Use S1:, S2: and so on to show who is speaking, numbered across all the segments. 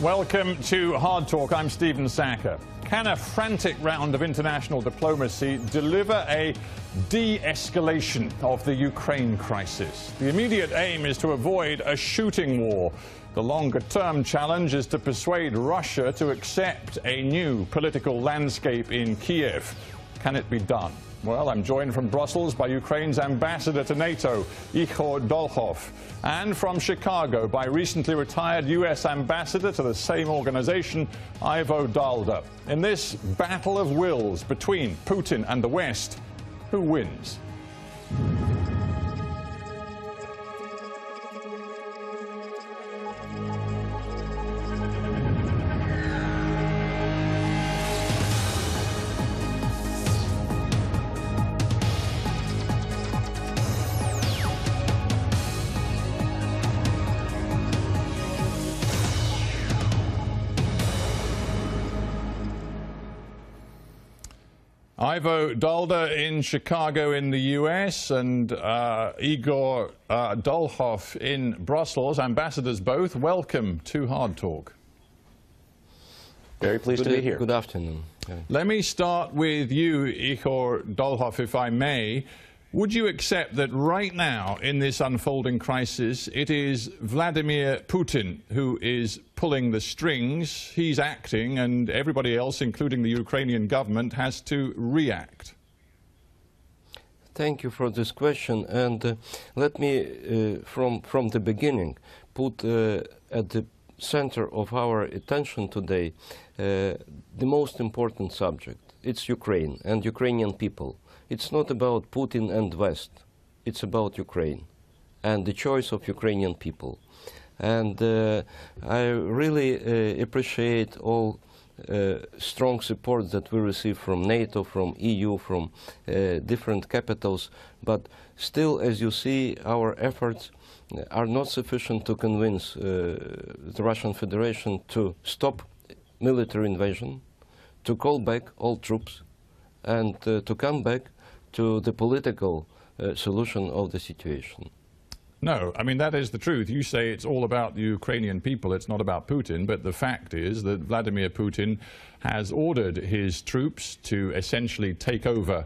S1: Welcome to Hard Talk. I'm Stephen Sackur. Can a frantic round of international diplomacy deliver a de-escalation of the Ukraine crisis? The immediate aim is to avoid a shooting war. The longer-term challenge is to persuade Russia to accept a new political landscape in Kiev. Can it be done? Well, I'm joined from Brussels by Ukraine's ambassador to Nato, Ihor Dolhov, and from Chicago by recently retired U.S. ambassador to the same organization, Ivo Daalder. In this battle of wills between Putin and the West, who wins? Ivo Daalder in Chicago in the U.S. and Ihor Dolhov in Brussels, ambassadors both. Welcome to Hard Talk.
S2: Very pleased to be here.
S3: Good afternoon.
S1: Let me start with you, Ihor Dolhov, if I may. Would you accept that right now, in this unfolding crisis, it is Vladimir Putin who is pulling the strings, he's acting, and everybody else, including the Ukrainian government, has to react?
S3: Thank you for this question. And let me, from the beginning, put at the center of our attention today the most important subject. It's Ukraine and Ukrainian people. It's not about Putin and West. It's about Ukraine and the choice of Ukrainian people. And I really appreciate all strong support that we receive from NATO, from EU, from different capitals. But still, as you see, our efforts are not sufficient to convince the Russian Federation to stop military invasion, to call back all troops, and to come back to the political solution of the situation.
S1: No, I mean, that is the truth. You say it's all about the Ukrainian people, it's not about Putin, but the fact is that Vladimir Putin has ordered his troops to essentially take over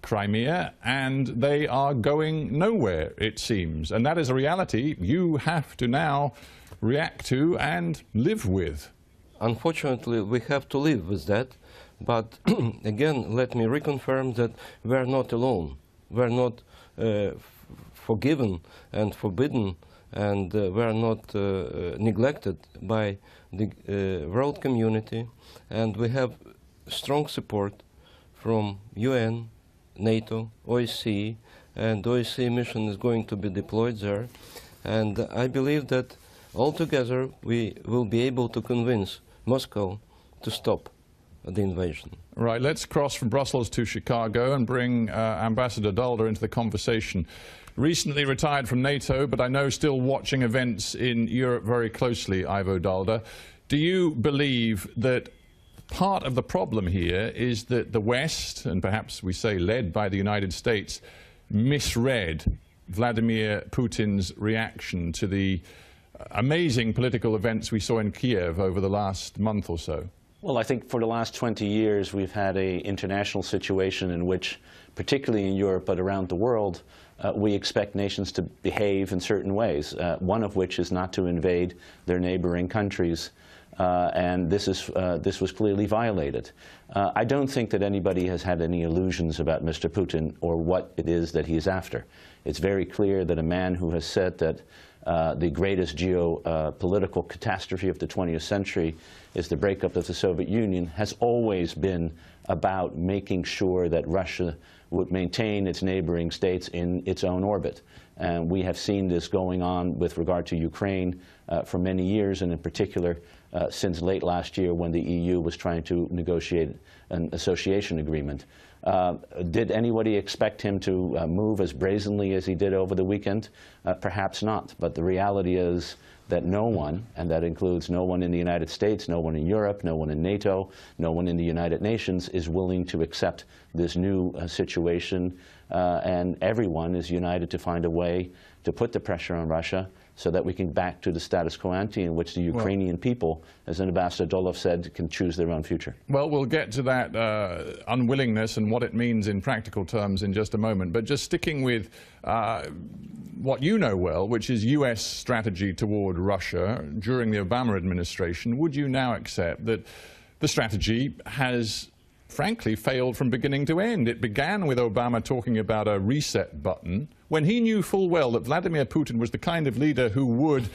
S1: Crimea, and they are going nowhere, it seems. And that is a reality you have to now react to and live with.
S3: Unfortunately, we have to live with that. But again, let me reconfirm that we are not alone. We are not forgiven and forbidden, and we are not neglected by the world community. And we have strong support from UN, NATO, OSCE, and the OSCE mission is going to be deployed there. And I believe that altogether we will be able to convince Moscow to stop the invasion.
S1: Right, let's cross from Brussels to Chicago and bring Ambassador Daalder into the conversation. Recently retired from NATO, but I know still watching events in Europe very closely, Ivo Daalder. Do you believe that part of the problem here is that the West, and perhaps we say led by the United States, misread Vladimir Putin's reaction to the amazing political events we saw in Kiev over the last month or so?
S2: Well, I think for the last 20 years we've had an international situation in which, particularly in Europe but around the world, we expect nations to behave in certain ways, one of which is not to invade their neighboring countries. And this was clearly violated. I don't think that anybody has had any illusions about Mr. Putin or what it is that he's after. It's very clear that a man who has said that the greatest geopolitical catastrophe of the 20th century is the breakup of the Soviet Union has always been about making sure that Russia would maintain its neighboring states in its own orbit. And we have seen this going on with regard to Ukraine for many years, and in particular since late last year when the EU was trying to negotiate an association agreement. Did anybody expect him to move as brazenly as he did over the weekend? Perhaps not. But the reality is that no one, and that includes no one in the United States, no one in Europe, no one in NATO, no one in the United Nations, is willing to accept this new situation, and everyone is united to find a way to put the pressure on Russia so that we can back to the status quo ante in which the Ukrainian people, as Ambassador Dolhov said, can choose their own future.
S1: Well, we'll get to that unwillingness and what it means in practical terms in just a moment. But just sticking with what you know well, which is U.S. strategy toward Russia during the Obama administration, would you now accept that the strategy has frankly failed from beginning to end? It began with Obama talking about a reset button when he knew full well that Vladimir Putin was the kind of leader who would,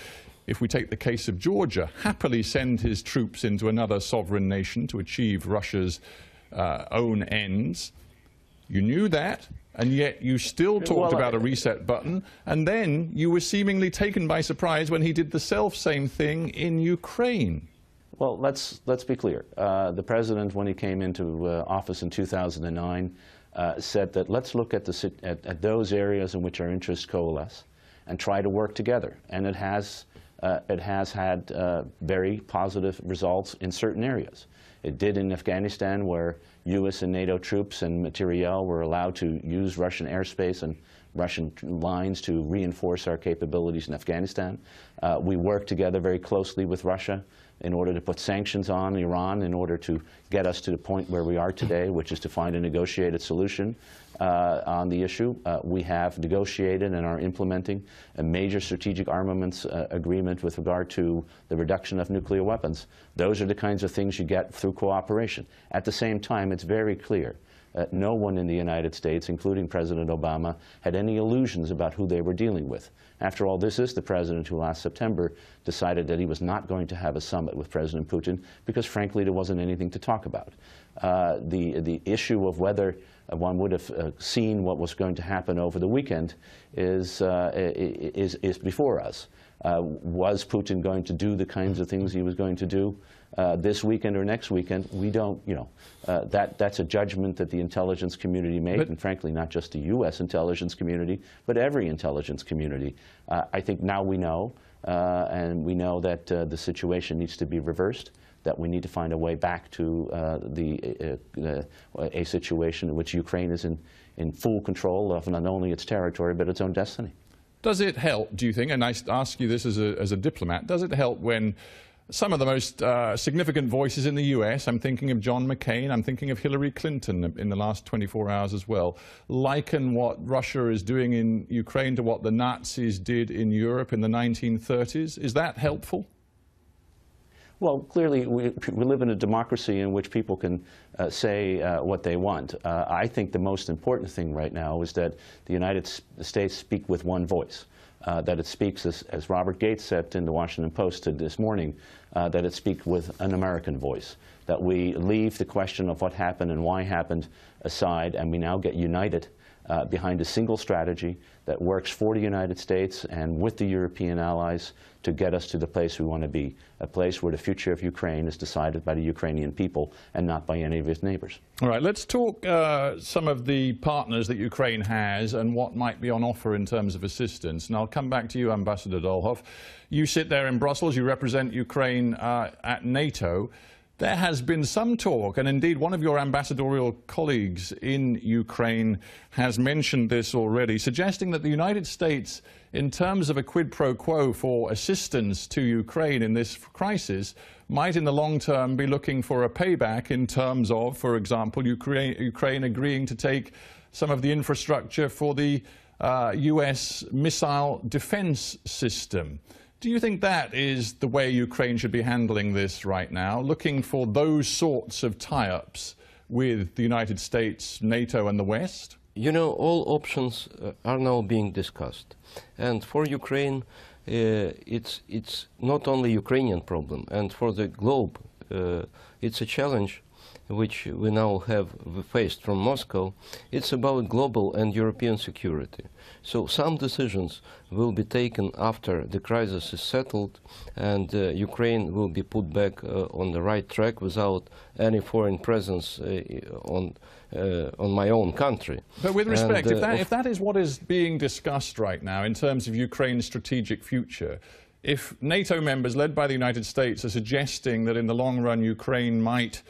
S1: if we take the case of Georgia, happily send his troops into another sovereign nation to achieve Russia's own ends. You knew that, and yet you still talked about a reset button, and then you were seemingly taken by surprise when he did the self-same thing in Ukraine.
S2: Well, let's be clear. The president, when he came into office in 2009, said that let's look at those areas in which our interests coalesce and try to work together. And it has had very positive results in certain areas. It did in Afghanistan, where U.S. and NATO troops and materiel were allowed to use Russian airspace and Russian lines to reinforce our capabilities in Afghanistan. We worked together very closely with Russia in order to put sanctions on Iran in order to get us to the point where we are today, which is to find a negotiated solution on the issue. We have negotiated and are implementing a major strategic armaments agreement with regard to the reduction of nuclear weapons. Those are the kinds of things you get through cooperation. At the same time, it's very clear no one in the United States, including President Obama, had any illusions about who they were dealing with. After all, this is the president who last September decided that he was not going to have a summit with President Putin because, frankly, there wasn't anything to talk about. The issue of whether one would have seen what was going to happen over the weekend is before us. Was Putin going to do the kinds of things he was going to do this weekend or next weekend? We don't, that's a judgment that the intelligence community made, and frankly, not just the U.S. intelligence community, but every intelligence community. I think now we know, and we know that the situation needs to be reversed, that we need to find a way back to a situation in which Ukraine is in full control of not only its territory, but its own destiny.
S1: Does it help, do you think, and I ask you this as a diplomat, does it help when some of the most significant voices in the U.S., I'm thinking of John McCain, I'm thinking of Hillary Clinton in the last 24 hours as well, liken what Russia is doing in Ukraine to what the Nazis did in Europe in the 1930s? Is that helpful?
S2: Well, clearly, we live in a democracy in which people can say what they want. I think the most important thing right now is that the United States speak with one voice, that it speaks, as Robert Gates said in the Washington Post this morning, that it speaks with an American voice, that we leave the question of what happened and why happened aside, and we now get united behind a single strategy that works for the United States and with the European allies to get us to the place we want to be, a place where the future of Ukraine is decided by the Ukrainian people and not by any of its neighbors.
S1: All right, let's talk some of the partners that Ukraine has and what might be on offer in terms of assistance. And I'll come back to you, Ambassador Dolhov. You sit there in Brussels, you represent Ukraine at NATO. There has been some talk, and indeed one of your ambassadorial colleagues in Ukraine has mentioned this already, suggesting that the United States, in terms of a quid pro quo for assistance to Ukraine in this crisis, might in the long term be looking for a payback in terms of, for example, Ukraine agreeing to take some of the infrastructure for the US missile defense system. Do you think that is the way Ukraine should be handling this right now, looking for those sorts of tie-ups with the United States, NATO and the West?
S3: You know, all options are now being discussed. And for Ukraine, it's not only Ukrainian problem. And for the globe, it's a challenge which we now have faced from Moscow. It's about global and European security. So some decisions will be taken after the crisis is settled, and Ukraine will be put back on the right track without any foreign presence on my own country.
S1: But with respect, if that is what is being discussed right now in terms of Ukraine's strategic future, if NATO members led by the United States are suggesting that in the long run Ukraine might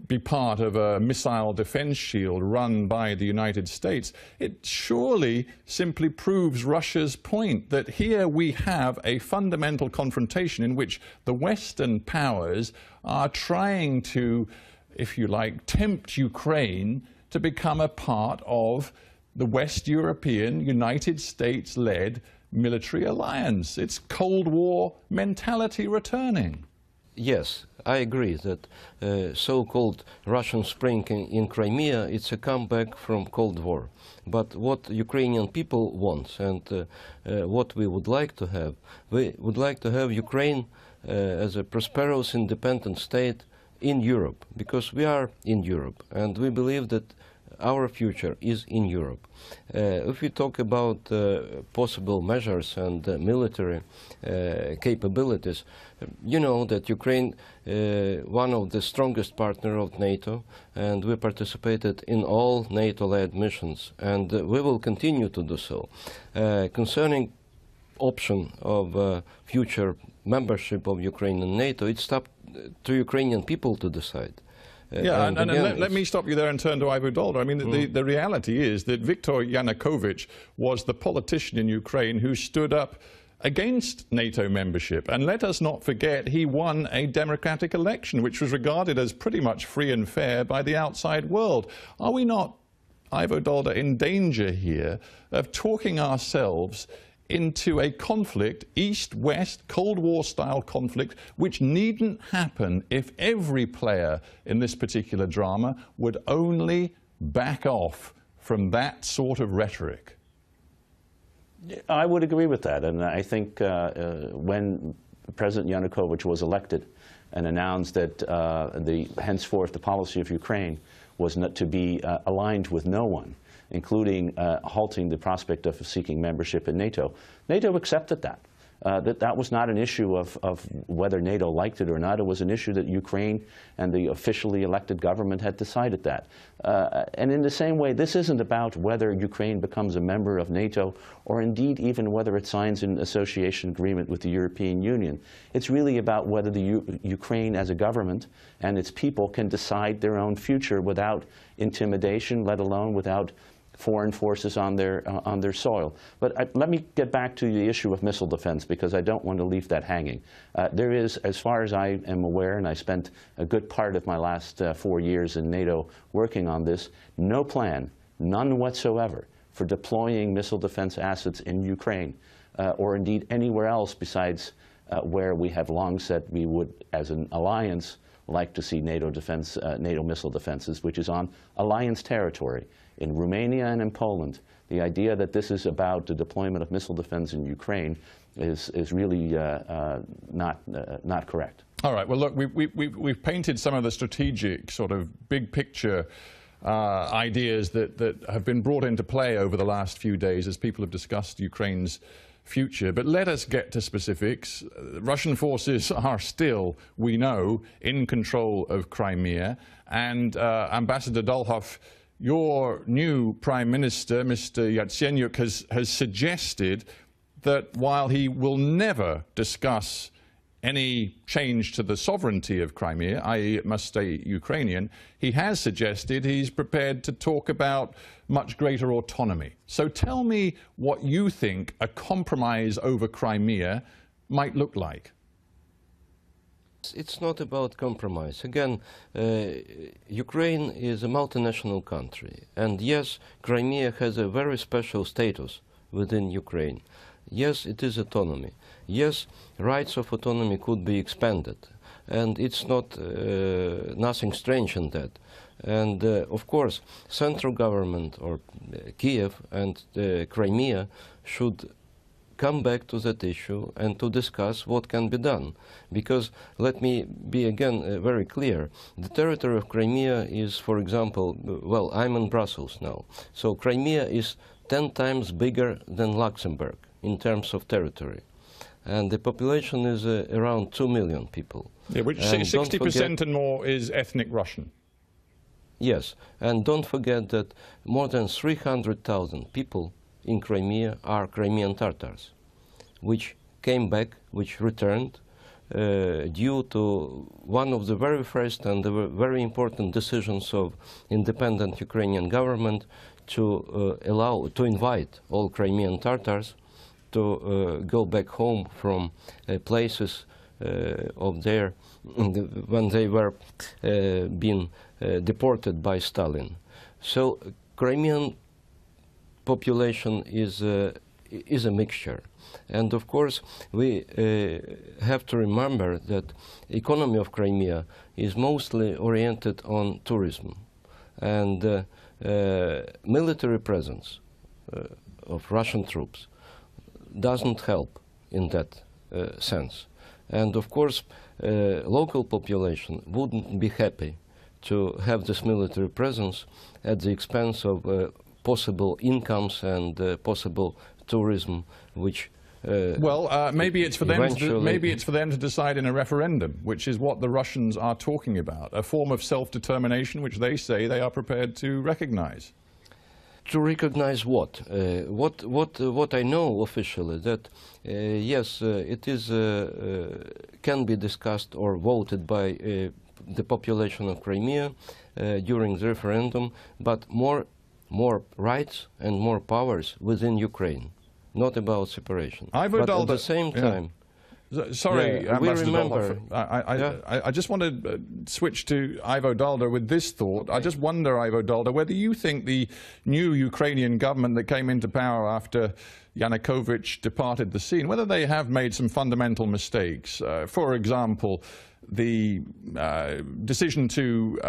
S1: be part of a missile defense shield run by the United States, it surely simply proves Russia's point that here we have a fundamental confrontation in which the Western powers are trying to, if you like, tempt Ukraine to become a part of the West European, United States-led military alliance. It's Cold War mentality returning.
S3: Yes, I agree that so-called Russian Spring in Crimea, it's a comeback from Cold War. But what Ukrainian people want and what we would like to have, we would like to have Ukraine as a prosperous, independent state in Europe, because we are in Europe and we believe that our future is in Europe. If we talk about possible measures and military capabilities, you know that Ukraine one of the strongest partners of NATO, and we participated in all NATO-led missions, and we will continue to do so. Concerning option of future membership of Ukraine in NATO, it's up to Ukrainian people to decide.
S1: Yeah, and let me stop you there and turn to Ivo Daalder. I mean, the reality is that Viktor Yanukovych was the politician in Ukraine who stood up against NATO membership. And let us not forget, he won a democratic election, which was regarded as pretty much free and fair by the outside world. Are we not, Ivo Daalder, in danger here of talking ourselves into a conflict, East-West, Cold War-style conflict, which needn't happen if every player in this particular drama would only back off from that sort of rhetoric?
S2: I would agree with that, and I think when President Yanukovych was elected and announced that henceforth the policy of Ukraine was not to be aligned with no one, including halting the prospect of seeking membership in NATO. NATO accepted that. That was not an issue of whether NATO liked it or not. It was an issue that Ukraine and the officially elected government had decided that. And in the same way, this isn't about whether Ukraine becomes a member of NATO or indeed even whether it signs an association agreement with the European Union. It's really about whether the Ukraine as a government and its people can decide their own future without intimidation, let alone without foreign forces on their soil. But let me get back to the issue of missile defense, because I don't want to leave that hanging. There is, as far as I am aware, and I spent a good part of my last 4 years in NATO working on this, no plan, none whatsoever, for deploying missile defense assets in Ukraine, or indeed anywhere else besides where we have long said we would, as an alliance, like to see NATO missile defenses, which is on alliance territory. In Romania and in Poland, the idea that this is about the deployment of missile defense in Ukraine is really not correct.
S1: All right. Well, look, we've painted some of the strategic sort of big picture ideas that have been brought into play over the last few days as people have discussed Ukraine's future. But let us get to specifics. Russian forces are still, we know, in control of Crimea. And Ambassador Dolhov, your new Prime Minister, Mr. Yatsenyuk, has suggested that while he will never discuss any change to the sovereignty of Crimea, i.e. it must stay Ukrainian, he has suggested he's prepared to talk about much greater autonomy. So tell me what you think a compromise over Crimea might look like.
S3: It's not about compromise. Again, Ukraine is a multinational country, and yes, Crimea has a very special status within Ukraine. Yes, it is autonomy. Yes, rights of autonomy could be expanded, and it's not nothing strange in that. And of course, central government or Kiev and Crimea should come back to that issue and to discuss what can be done. Because, let me be again very clear, the territory of Crimea is, for example, well, I'm in Brussels now, so Crimea is 10 times bigger than Luxembourg in terms of territory. And the population is around 2 million people.
S1: Yeah, which 60% and more is ethnic Russian.
S3: Yes, and don't forget that more than 300,000 people in Crimea are Crimean Tatars, which came back, which returned, due to one of the very first and the very important decisions of independent Ukrainian government to invite all Crimean Tatars to go back home from places of their, when they were being deported by Stalin. So Crimean population is a mixture. And of course, we have to remember that economy of Crimea is mostly oriented on tourism. And military presence of Russian troops doesn't help in that sense. And of course, local population wouldn't be happy to have this military presence at the expense of possible incomes and possible tourism, which
S1: maybe it's for them. Maybe it's for them to decide in a referendum, which is what the Russians are talking about, a form of self-determination, which they say they are prepared to recognize.
S3: To recognize what? What I know officially that yes, it is can be discussed or voted by the population of Crimea during the referendum, but more rights and more powers within Ukraine, not about separation. But at the same time,
S1: sorry,
S3: we remember.
S1: I just want to switch to Ivo Daalder with this thought. I just wonder, Ivo Daalder, whether you think the new Ukrainian government that came into power after Yanukovych departed the scene, whether they have made some fundamental mistakes. For example, the decision to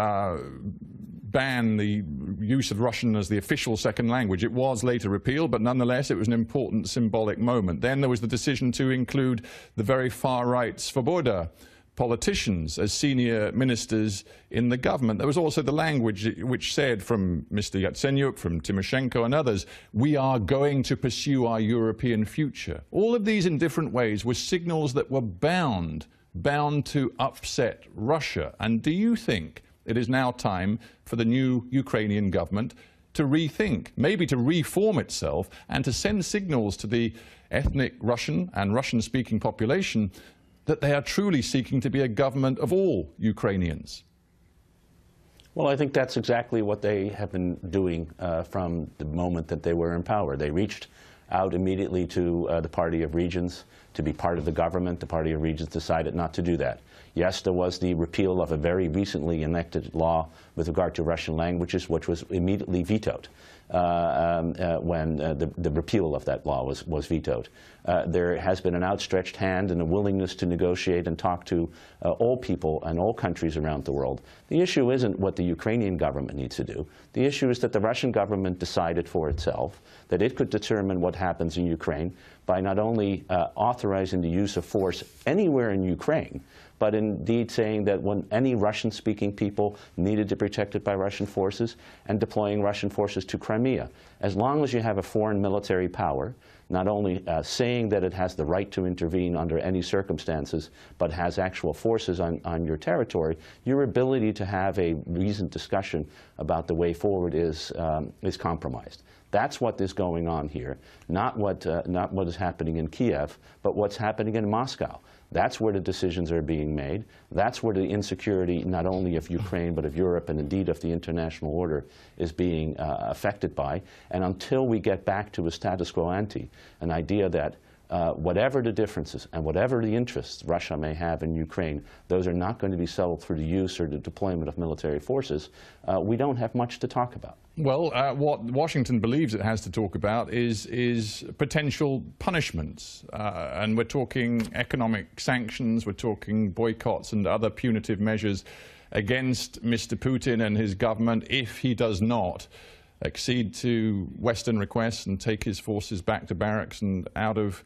S1: ban the use of Russian as the official second language. It was later repealed, but nonetheless it was an important symbolic moment. Then there was the decision to include the very far-right Svoboda politicians as senior ministers in the government. There was also the language which said from Mr. Yatsenyuk, from Tymoshenko and others, we are going to pursue our European future. All of these in different ways were signals that were bound to upset Russia. And do you think it is now time for the new Ukrainian government to rethink, maybe to reform itself and to send signals to the ethnic Russian and Russian-speaking population that they are truly seeking to be a government of all Ukrainians?
S2: Well, I think that's exactly what they have been doing from the moment that they were in power. They reached out immediately to the Party of Regions to be part of the government. The Party of Regions decided not to do that. Yes, there was the repeal of a very recently enacted law with regard to Russian languages, which was immediately vetoed when the repeal of that law was vetoed. There has been an outstretched hand and a willingness to negotiate and talk to all people and all countries around the world. The issue isn't what the Ukrainian government needs to do. The issue is that the Russian government decided for itself that it could determine what happens in Ukraine by not only authorizing the use of force anywhere in Ukraine, but indeed saying that when any Russian-speaking people needed to be protected by Russian forces and deploying Russian forces to Crimea. As long as you have a foreign military power, not only saying that it has the right to intervene under any circumstances, but has actual forces on your territory, your ability to have a reasoned discussion about the way forward is compromised. That's what is going on here, not what is happening in Kiev, but what's happening in Moscow. That's where the decisions are being made. That's where the insecurity not only of Ukraine but of Europe and indeed of the international order is being affected by. And until we get back to a status quo ante, an idea that whatever the differences and whatever the interests Russia may have in Ukraine, those are not going to be settled through the use or the deployment of military forces, we don't have much to talk about.
S1: Well, what Washington believes it has to talk about is potential punishments. And we're talking economic sanctions, we're talking boycotts and other punitive measures against Mr. Putin and his government if he does not accede to Western requests and take his forces back to barracks and out of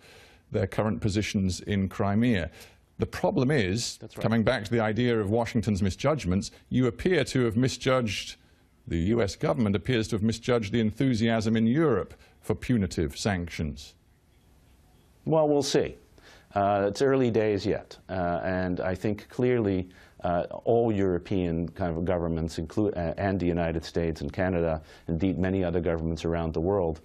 S1: their current positions in Crimea. The problem is, coming back to the idea of Washington's misjudgments, you appear to have misjudged, the US government appears to have misjudged the enthusiasm in Europe for punitive sanctions.
S2: Well, we'll see. It's early days yet, and I think clearly all European kind of governments, and the United States and Canada, indeed many other governments around the world,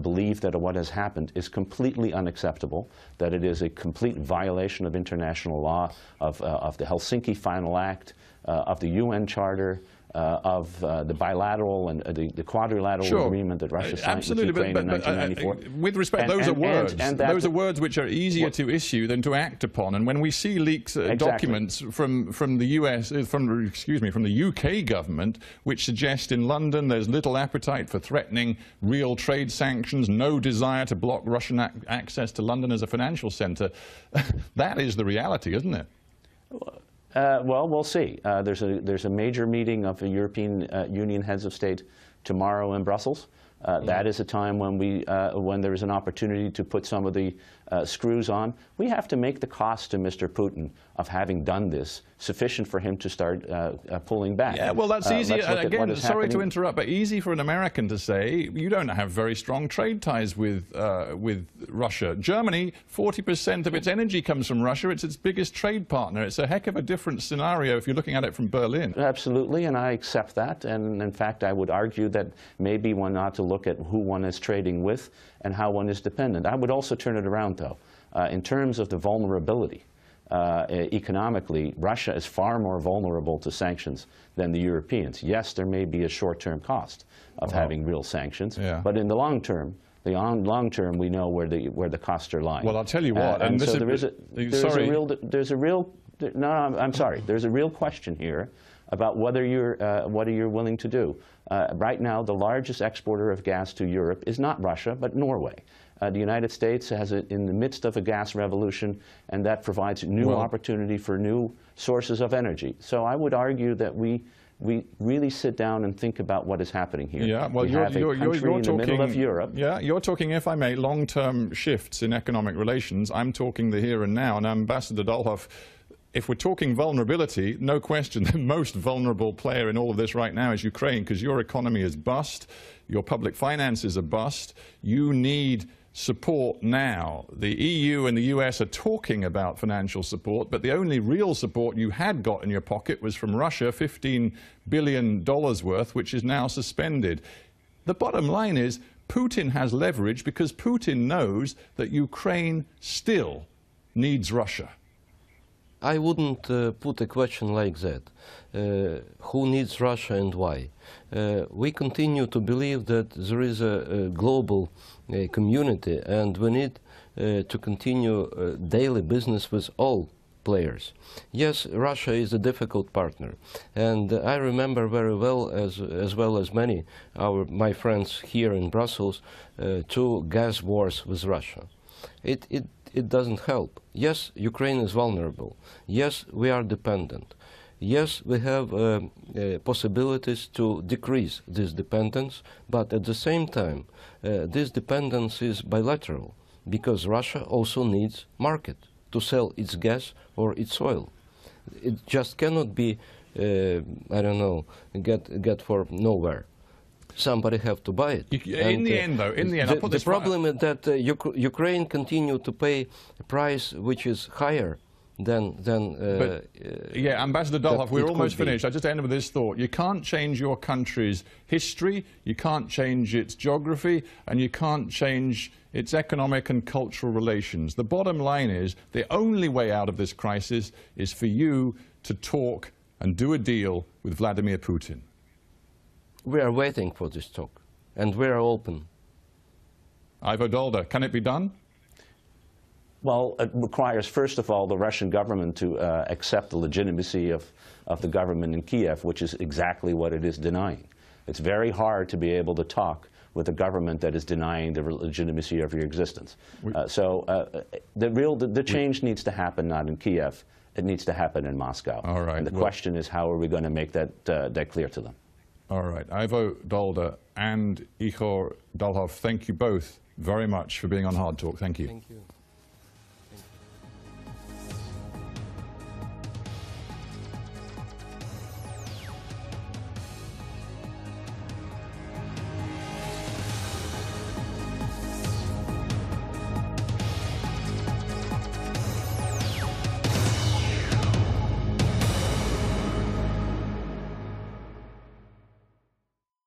S2: believe that what has happened is completely unacceptable, that it is a complete violation of international law, of the Helsinki Final Act, of the UN Charter, of the bilateral and the quadrilateral agreement that Russia signed with Ukraine in 1994.
S1: With respect, those are words. Those are words which are easier to issue than to act upon. And when we see leaks, documents from the US, from the UK government, which suggest in London there's little appetite for threatening real trade sanctions, no desire to block Russian access to London as a financial centre, that is the reality, isn't it?
S2: Well, we'll see. There's a major meeting of the European Union heads of state tomorrow in Brussels. That is a time when there is an opportunity to put some of the screws on. We have to make the cost to Mr. Putin of having done this sufficient for him to start pulling back.
S1: Yeah, well, that's easy. Again, sorry to interrupt, but easy for an American to say, you don't have very strong trade ties with Russia. Germany, 40% of its energy comes from Russia. It's its biggest trade partner. It's a heck of a different scenario if you're looking at it from Berlin.
S2: Absolutely, and I accept that. And in fact, I would argue that maybe one ought to look at who one is trading with and how one is dependent. I would also turn it around, though. In terms of the vulnerability, economically, Russia is far more vulnerable to sanctions than the Europeans. Yes, there may be a short-term cost of having real sanctions, but in the long term, we know where the costs are lying.
S1: Well, I'll tell you what,
S2: and so there's a real question here about what are you willing to do. Right now, the largest exporter of gas to Europe is not Russia, but Norway. The United States is in the midst of a gas revolution, and that provides new opportunity for new sources of energy. So I would argue that we really sit down and think about what is happening here.
S1: Yeah, well,
S2: you're talking in the middle of Europe.
S1: Yeah, you're talking, if I may, long-term shifts in economic relations. I'm talking the here and now. And Ambassador Dolhov, if we're talking vulnerability, no question, the most vulnerable player in all of this right now is Ukraine, because your economy is bust, your public finances are bust. You need support now. The EU and the US are talking about financial support, but the only real support you had got in your pocket was from Russia, $15 billion worth, which is now suspended. The bottom line is Putin has leverage because Putin knows that Ukraine still needs Russia.
S3: I wouldn't put a question like that. Who needs Russia and why? We continue to believe that there is a global community, and we need to continue daily business with all players. Yes, Russia is a difficult partner, and I remember very well, as well as many my friends here in Brussels, 2 gas wars with Russia. It doesn't help. Yes, Ukraine is vulnerable. Yes, we are dependent. Yes, we have possibilities to decrease this dependence, but at the same time, this dependence is bilateral, because Russia also needs market to sell its gas or its oil. It just cannot be, I don't know, get for nowhere. Somebody have to buy it.
S1: In the end,
S3: the problem is that Ukraine continue to pay a price which is higher than
S1: yeah, Ambassador Dolhov, we're almost finished. I just end with this thought. You can't change your country's history, you can't change its geography, and you can't change its economic and cultural relations. The bottom line is the only way out of this crisis is for you to talk and do a deal with Vladimir Putin.
S3: We are waiting for this talk, and we are open.
S1: Ivo Daalder, can it be done?
S2: Well, it requires, first of all, the Russian government to accept the legitimacy of the government in Kiev, which is exactly what it is denying. It's very hard to be able to talk with a government that is denying the legitimacy of your existence. The change needs to happen not in Kiev, it needs to happen in Moscow.
S1: All right.
S2: And the question is, how are we going to make that clear to them?
S1: All right. Ivo Daalder and Ihor Dolhov, thank you both very much for being on Hard Talk. Thank you.
S3: Thank you.